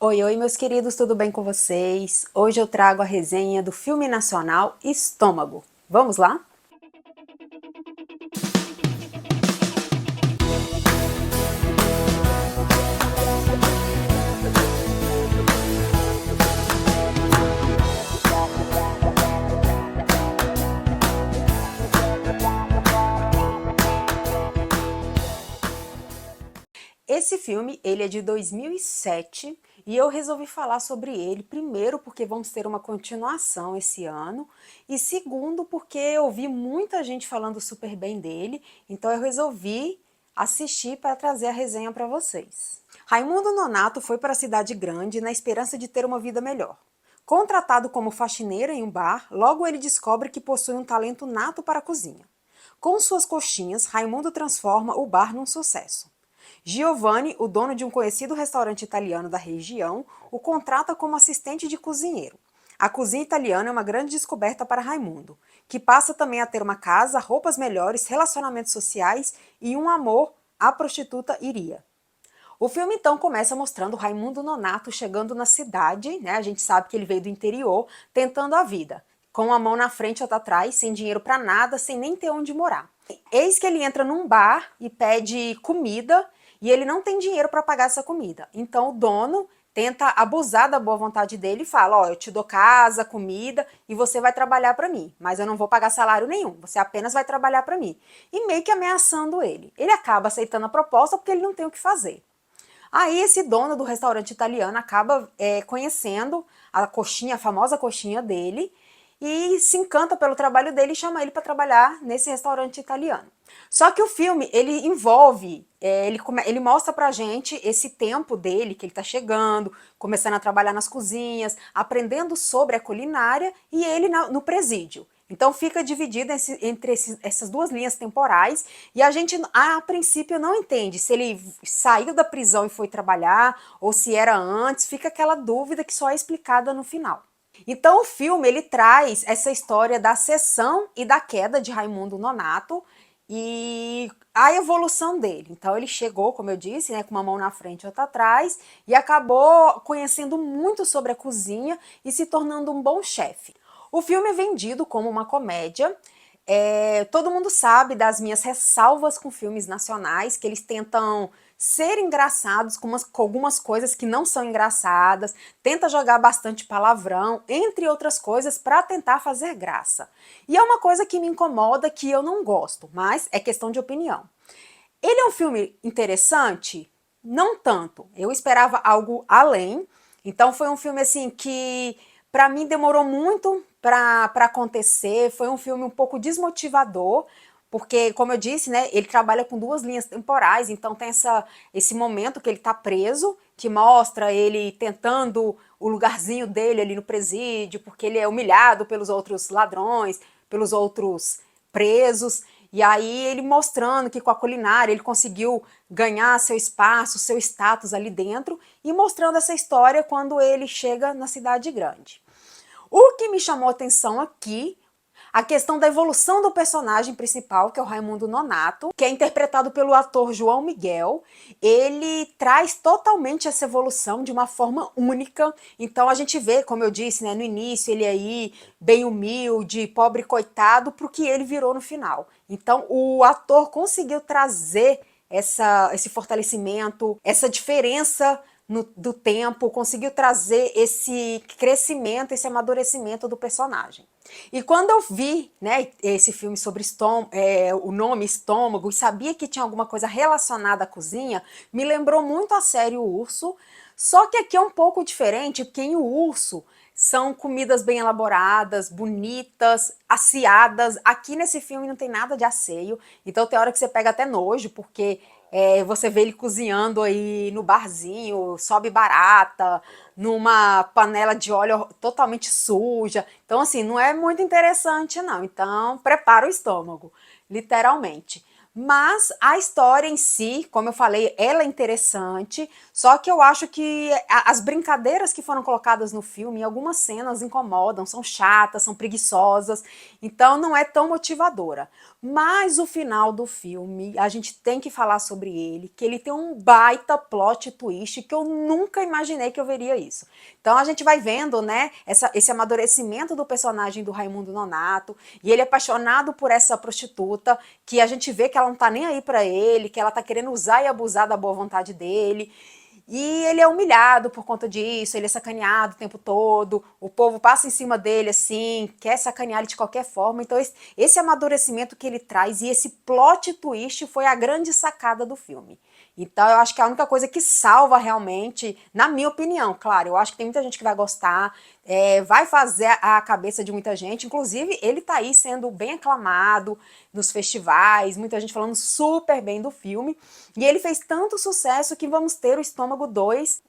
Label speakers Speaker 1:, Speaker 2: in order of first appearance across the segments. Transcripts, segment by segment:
Speaker 1: Oi, oi, meus queridos, tudo bem com vocês? Hoje eu trago a resenha do filme nacional Estômago. Vamos lá? Esse filme, ele é de 2007 e eu resolvi falar sobre ele, primeiro porque vamos ter uma continuação esse ano e segundo porque eu ouvi muita gente falando super bem dele, então eu resolvi assistir para trazer a resenha para vocês. Raimundo Nonato foi para a cidade grande na esperança de ter uma vida melhor. Contratado como faxineiro em um bar, logo ele descobre que possui um talento nato para a cozinha. Com suas coxinhas, Raimundo transforma o bar num sucesso. Giovanni, o dono de um conhecido restaurante italiano da região, o contrata como assistente de cozinheiro. A cozinha italiana é uma grande descoberta para Raimundo, que passa também a ter uma casa, roupas melhores, relacionamentos sociais e um amor à prostituta Iria. O filme então começa mostrando Raimundo Nonato chegando na cidade, né? A gente sabe que ele veio do interior, tentando a vida, com a mão na frente e outra atrás, sem dinheiro para nada, sem nem ter onde morar. Eis que ele entra num bar e pede comida e ele não tem dinheiro para pagar essa comida. Então o dono tenta abusar da boa vontade dele e fala: ó, eu te dou casa, comida e você vai trabalhar para mim, mas eu não vou pagar salário nenhum, você apenas vai trabalhar para mim. E meio que ameaçando ele. Ele acaba aceitando a proposta porque ele não tem o que fazer. Aí esse dono do restaurante italiano acaba conhecendo a coxinha, a famosa coxinha dele, e se encanta pelo trabalho dele e chama ele para trabalhar nesse restaurante italiano. Só que o filme, ele envolve, ele mostra pra gente esse tempo dele, que ele tá chegando, começando a trabalhar nas cozinhas, aprendendo sobre a culinária, e ele no presídio. Então fica dividido entre essas duas linhas temporais e a gente, a princípio, não entende se ele saiu da prisão e foi trabalhar ou se era antes, fica aquela dúvida que só é explicada no final. Então o filme ele traz essa história da ascensão e da queda de Raimundo Nonato e a evolução dele. Então ele chegou, como eu disse, né, com uma mão na frente e outra atrás e acabou conhecendo muito sobre a cozinha e se tornando um bom chefe. O filme é vendido como uma comédia. Todo mundo sabe das minhas ressalvas com filmes nacionais, que eles tentam ser engraçados com algumas coisas que não são engraçadas, tenta jogar bastante palavrão, entre outras coisas, para tentar fazer graça. E é uma coisa que me incomoda, que eu não gosto, mas é questão de opinião. Ele é um filme interessante? Não tanto. Eu esperava algo além. Então foi um filme assim que para mim demorou muito para acontecer. Foi um filme um pouco desmotivador, porque como eu disse, né, ele trabalha com duas linhas temporais, então tem esse momento que ele está preso, que mostra ele tentando o lugarzinho dele ali no presídio, porque ele é humilhado pelos outros ladrões, pelos outros presos. E aí ele mostrando que com a culinária ele conseguiu ganhar seu espaço, seu status ali dentro e mostrando essa história quando ele chega na cidade grande. O que me chamou a atenção aqui, a questão da evolução do personagem principal, que é o Raimundo Nonato, que é interpretado pelo ator João Miguel. Ele traz totalmente essa evolução de uma forma única. Então a gente vê, como eu disse, né, no início, ele aí bem humilde, pobre coitado, para o que ele virou no final. Então o ator conseguiu trazer esse fortalecimento, essa diferença do tempo, conseguiu trazer esse crescimento, esse amadurecimento do personagem. E quando eu vi, né, esse filme sobre o nome Estômago, e sabia que tinha alguma coisa relacionada à cozinha, me lembrou muito a série O Urso, só que aqui é um pouco diferente, porque em O Urso são comidas bem elaboradas, bonitas, asseadas. Aqui nesse filme não tem nada de asseio, então tem hora que você pega até nojo, porque você vê ele cozinhando aí no barzinho, sobe barata, numa panela de óleo totalmente suja. Então, assim, não é muito interessante, não. Então, prepara o estômago, literalmente. Mas a história em si, como eu falei, ela é interessante, só que eu acho que as brincadeiras que foram colocadas no filme, em algumas cenas incomodam, são chatas, são preguiçosas, então não é tão motivadora. Mas o final do filme, a gente tem que falar sobre ele, que ele tem um baita plot twist que eu nunca imaginei que eu veria isso. Então a gente vai vendo, né, esse amadurecimento do personagem do Raimundo Nonato, e ele é apaixonado por essa prostituta, que a gente vê que ela não tá nem aí pra ele, que ela tá querendo usar e abusar da boa vontade dele. E ele é humilhado por conta disso, ele é sacaneado o tempo todo, o povo passa em cima dele assim, quer sacanear ele de qualquer forma. Então esse amadurecimento que ele traz e esse plot twist foi a grande sacada do filme. Então eu acho que a única coisa que salva realmente, na minha opinião, claro, eu acho que tem muita gente que vai gostar, vai fazer a cabeça de muita gente, inclusive ele tá aí sendo bem aclamado nos festivais, muita gente falando super bem do filme, e ele fez tanto sucesso que vamos ter o Estômago 2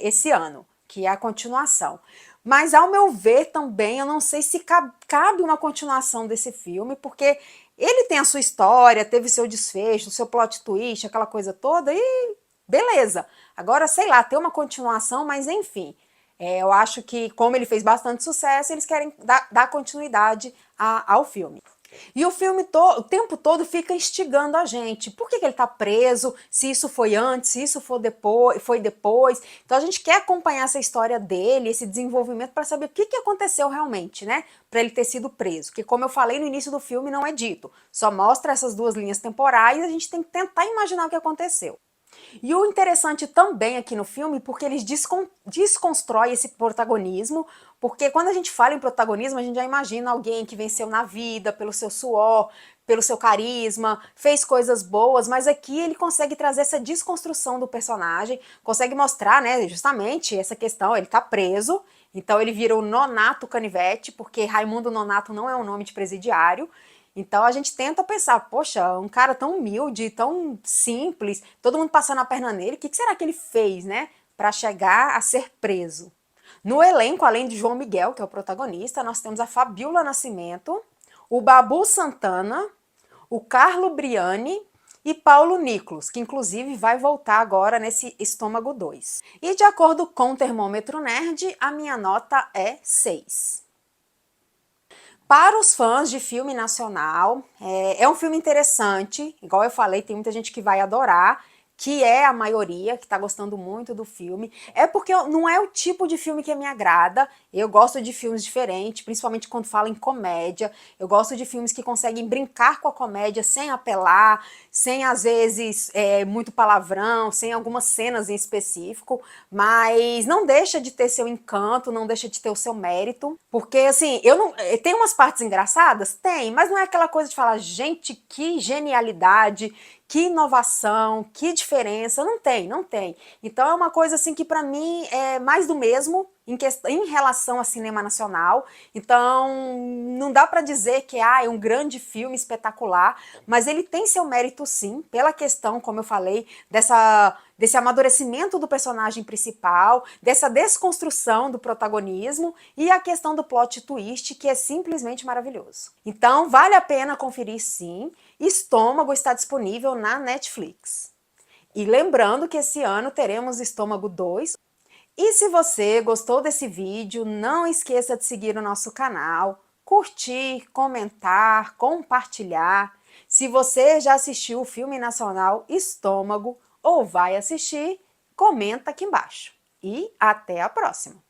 Speaker 1: esse ano, que é a continuação. Mas ao meu ver também, eu não sei se cabe uma continuação desse filme, porque ele tem a sua história, teve seu desfecho, seu plot twist, aquela coisa toda, e beleza. Agora, sei lá, ter uma continuação, mas enfim. Eu acho que, como ele fez bastante sucesso, eles querem dar continuidade ao filme. E o filme o tempo todo fica instigando a gente. Por que ele está preso? Se isso foi antes, se isso foi depois. Então a gente quer acompanhar essa história dele, esse desenvolvimento, para saber o que aconteceu realmente, né? Para ele ter sido preso. Porque, como eu falei no início do filme, não é dito. Só mostra essas duas linhas temporais e a gente tem que tentar imaginar o que aconteceu. E o interessante também aqui no filme, porque eles desconstroem esse protagonismo, porque quando a gente fala em protagonismo, a gente já imagina alguém que venceu na vida pelo seu suor, pelo seu carisma, fez coisas boas, mas aqui ele consegue trazer essa desconstrução do personagem, consegue mostrar, né, justamente essa questão, ele tá preso, então ele vira o Nonato Canivete, porque Raimundo Nonato não é um nome de presidiário, então a gente tenta pensar, poxa, um cara tão humilde, tão simples, todo mundo passando a perna nele, o que será que ele fez, né, para chegar a ser preso? No elenco, além de João Miguel, que é o protagonista, nós temos a Fabiola Nascimento, o Babu Santana, o Carlo Briani e Paulo Nicolas, que inclusive vai voltar agora nesse Estômago 2. E de acordo com o Termômetro Nerd, a minha nota é 6. Para os fãs de filme nacional, é um filme interessante, igual eu falei, tem muita gente que vai adorar, que é a maioria, que tá gostando muito do filme. É porque não é o tipo de filme que me agrada, eu gosto de filmes diferentes, principalmente quando fala em comédia, eu gosto de filmes que conseguem brincar com a comédia sem apelar, sem às vezes muito palavrão, sem algumas cenas em específico, mas não deixa de ter seu encanto, não deixa de ter o seu mérito, porque assim, eu não, tem umas partes engraçadas? Tem, mas não é aquela coisa de falar, gente, que genialidade, que inovação, que diferença, não tem, não tem. Então é uma coisa assim que para mim é mais do mesmo em relação a cinema nacional. Então não dá para dizer que é um grande filme espetacular, mas ele tem seu mérito sim, pela questão, como eu falei, desse amadurecimento do personagem principal, dessa desconstrução do protagonismo e a questão do plot twist, que é simplesmente maravilhoso. Então vale a pena conferir sim. Estômago está disponível na Netflix. E lembrando que esse ano teremos Estômago 2. E se você gostou desse vídeo, não esqueça de seguir o nosso canal, curtir, comentar, compartilhar. Se você já assistiu o filme nacional Estômago ou vai assistir, comenta aqui embaixo. E até a próxima!